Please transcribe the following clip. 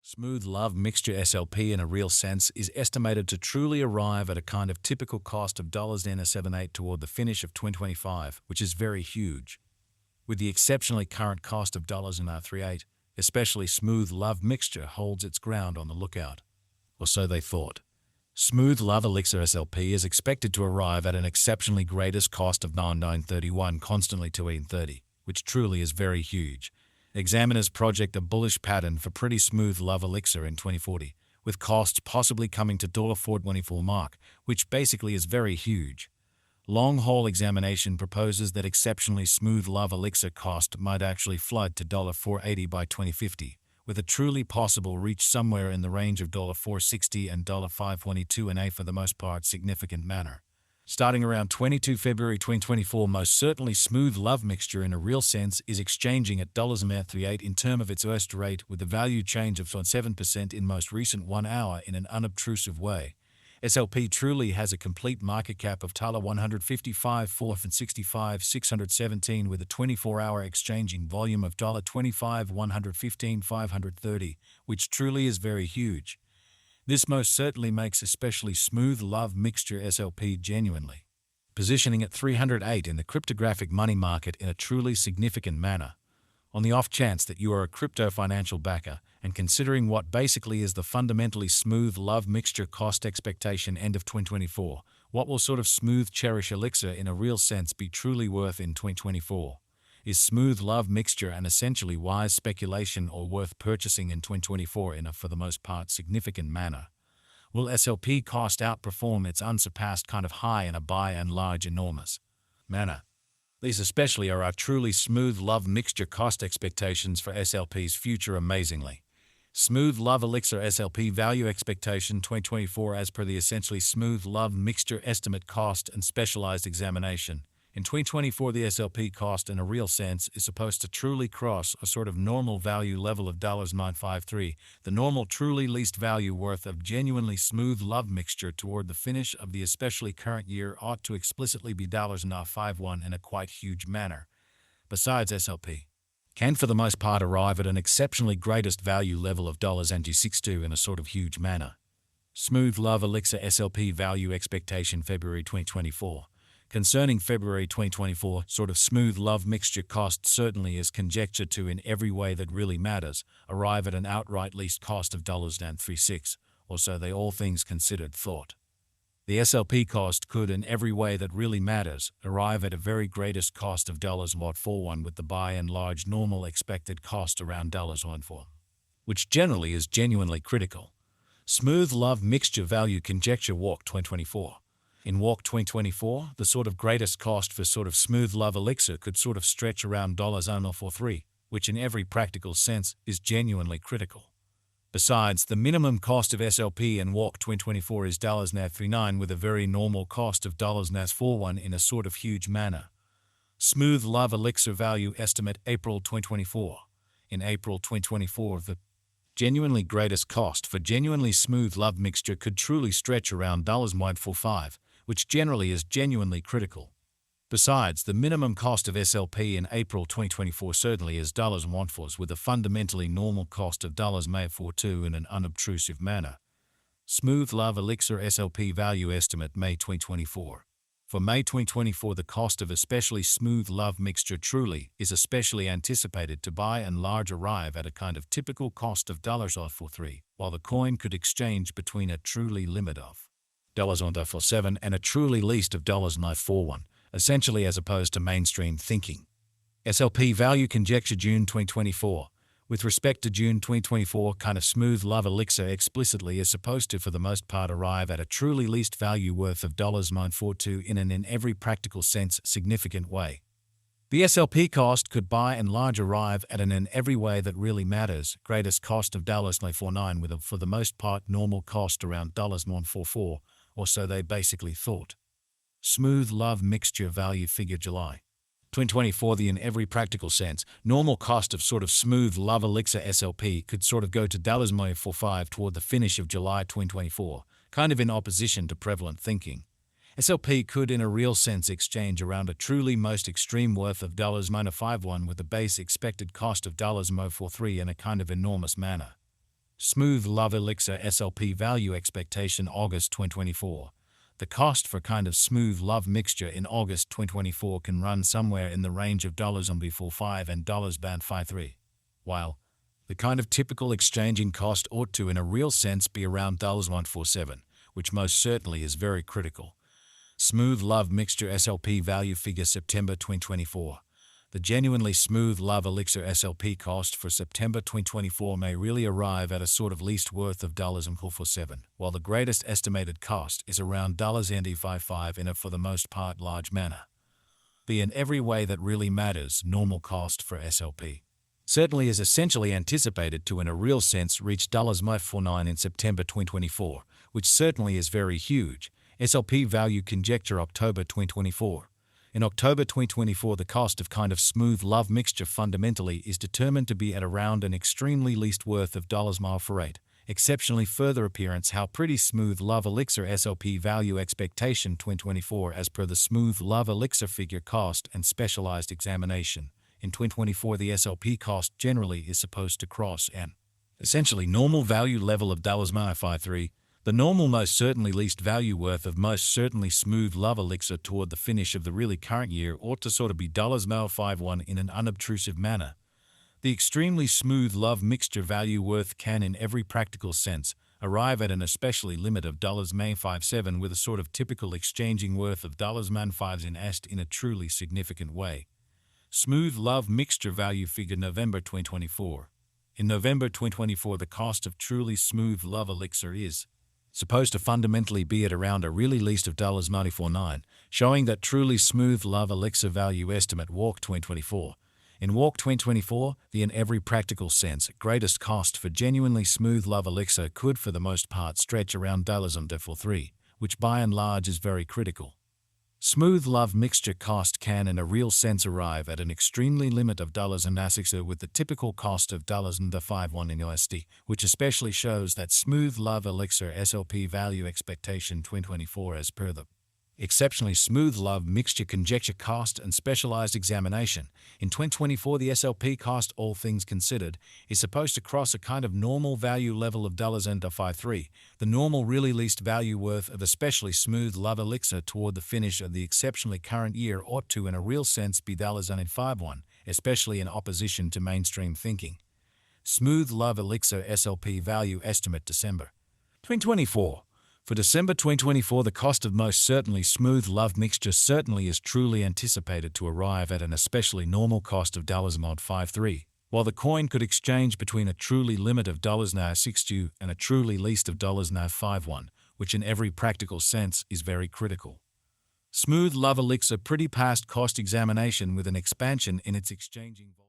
Smooth love mixture SLP in a real sense is estimated to truly arrive at a kind of typical cost of $78 toward the finish of 2025, which is very huge. With the exceptionally current cost of $38, especially smooth love mixture holds its ground on the lookout. Or so they thought. Smooth love elixir SLP is expected to arrive at an exceptionally greatest cost of $99.31 constantly to $30, which truly is very huge. Examiners project a bullish pattern for pretty smooth love elixir in 2040, with costs possibly coming to $4.24 mark, which basically is very huge. Long-haul examination proposes that exceptionally smooth love elixir cost might actually flood to $4.80 by 2050, with a truly possible reach somewhere in the range of $4.60 and $5.22 in a for the most part significant manner. Starting around 22 February 2024, most certainly smooth love mixture in a real sense is exchanging at $38 in term of its worst rate with a value change of 7% in most recent 1 hour in an unobtrusive way. SLP truly has a complete market cap of $155,465,617 with a 24-hour exchanging volume of $25,115,530, which truly is very huge. This most certainly makes especially smooth love mixture SLP genuinely positioning at 308 in the cryptographic money market in a truly significant manner. On the off chance that you are a crypto financial backer and considering what basically is the fundamentally smooth love mixture cost expectation end of 2024, what will sort of smooth cherish elixir in a real sense be truly worth in 2024? Is smooth love mixture an essentially wise speculation or worth purchasing in 2024 in a for the most part significant manner? Will SLP cost outperform its unsurpassed kind of high in a by and large enormous manner? These especially are our truly smooth love mixture cost expectations for SLP's future amazingly. Smooth love elixir SLP value expectation 2024 as per the essentially smooth love mixture estimate cost and specialized examination. In 2024, the SLP cost in a real sense is supposed to truly cross a sort of normal value level of $953, the normal truly least value worth of genuinely smooth love mixture toward the finish of the especially current year ought to explicitly be $951 in a quite huge manner. Besides, SLP can for the most part arrive at an exceptionally greatest value level of $62 in a sort of huge manner. Smooth love elixir SLP value expectation February 2024. Concerning February 2024, sort of smooth love mixture cost certainly is conjectured to in every way that really matters, arrive at an outright least cost of $36, or so they all things considered thought. The SLP cost could in every way that really matters, arrive at a very greatest cost of $41 with the by and large normal expected cost around $14, which generally is genuinely critical. Smooth love mixture value conjecture walk 2024. In Walk 2024, the sort of greatest cost for sort of smooth love elixir could sort of stretch around $0.43, which in every practical sense is genuinely critical. Besides, the minimum cost of SLP in Walk 2024 is $39 with a very normal cost of $41 in a sort of huge manner. Smooth love elixir value estimate April 2024. In April 2024, the genuinely greatest cost for genuinely smooth love mixture could truly stretch around $1.45, which generally is genuinely critical. Besides, the minimum cost of SLP in April 2024 certainly is $1.14 with a fundamentally normal cost of $0.42 in an unobtrusive manner. Smooth love elixir SLP value estimate May 2024. For May 2024, the cost of especially smooth love mixture truly is especially anticipated to by and large arrive at a kind of typical cost of $0.43, while the coin could exchange between a truly limit of $1.47 and a truly least of $941, essentially as opposed to mainstream thinking. SLP value conjecture June 2024. With respect to June 2024, kind of smooth love elixir explicitly is supposed to for the most part arrive at a truly least value worth of $942 in an in every practical sense significant way. The SLP cost could by and large arrive at an in every way that really matters greatest cost of $949 with a for the most part normal cost around $144, or so they basically thought. Smooth love mixture value figure July 2024, the in every practical sense, normal cost of sort of smooth love elixir SLP could sort of go to $45 toward the finish of July 2024, kind of in opposition to prevalent thinking. SLP could in a real sense exchange around a truly most extreme worth of $51 with a base expected cost of $43 in a kind of enormous manner. Smooth Love Elixir SLP value expectation August 2024. The cost for kind of smooth love mixture in August 2024 can run somewhere in the range of $1.45 and $53, while the kind of typical exchanging cost ought to in a real sense be around $147, which most certainly is very critical. Smooth Love Mixture SLP value figure September 2024. The genuinely smooth love elixir SLP cost for September 2024 may really arrive at a sort of least worth of $147, while the greatest estimated cost is around $55 in a for the most part large manner. Be in every way that really matters, normal cost for SLP certainly is essentially anticipated to in a real sense reach $49 in September 2024, which certainly is very huge. SLP value conjecture October 2024. In October 2024, the cost of kind of smooth love mixture fundamentally is determined to be at around an extremely least worth of $48. Exceptionally further appearance how pretty smooth love elixir SLP value expectation 2024 as per the smooth love elixir figure cost and specialized examination. In 2024, the SLP cost generally is supposed to cross an essentially normal value level of $53. The normal most certainly least value worth of most certainly smooth love elixir toward the finish of the really current year ought to sort of be $51 in an unobtrusive manner. The extremely smooth love mixture value worth can in every practical sense arrive at an especially limit of $57 with a sort of typical exchanging worth of $5 in est in a truly significant way. Smooth love mixture value figure November 2024. In November 2024, the cost of truly smooth love elixir is supposed to fundamentally be at around a really least of $94.9, showing that truly smooth love elixir value estimate Walk 2024. In Walk 2024, the in every practical sense greatest cost for genuinely smooth love elixir could for the most part stretch around $43, which by and large is very critical. Smooth love mixture cost can in a real sense arrive at an extremely limit of $6 with the typical cost of $51 in USD, which especially shows that smooth love elixir SLP value expectation 2024 as per the exceptionally smooth love mixture conjecture cost and specialized examination. In 2024, the SLP cost, all things considered, is supposed to cross a kind of normal value level of $53, the normal really least value worth of especially smooth love elixir toward the finish of the exceptionally current year ought to in a real sense be $51, especially in opposition to mainstream thinking. Smooth love elixir SLP value estimate December 2024. For December 2024, the cost of most certainly smooth love mixture certainly is truly anticipated to arrive at an especially normal cost of $53, while the coin could exchange between a truly limit of $62 and a truly least of $51, which in every practical sense is very critical. Smooth love elixir pretty past cost examination with an expansion in its exchanging volume.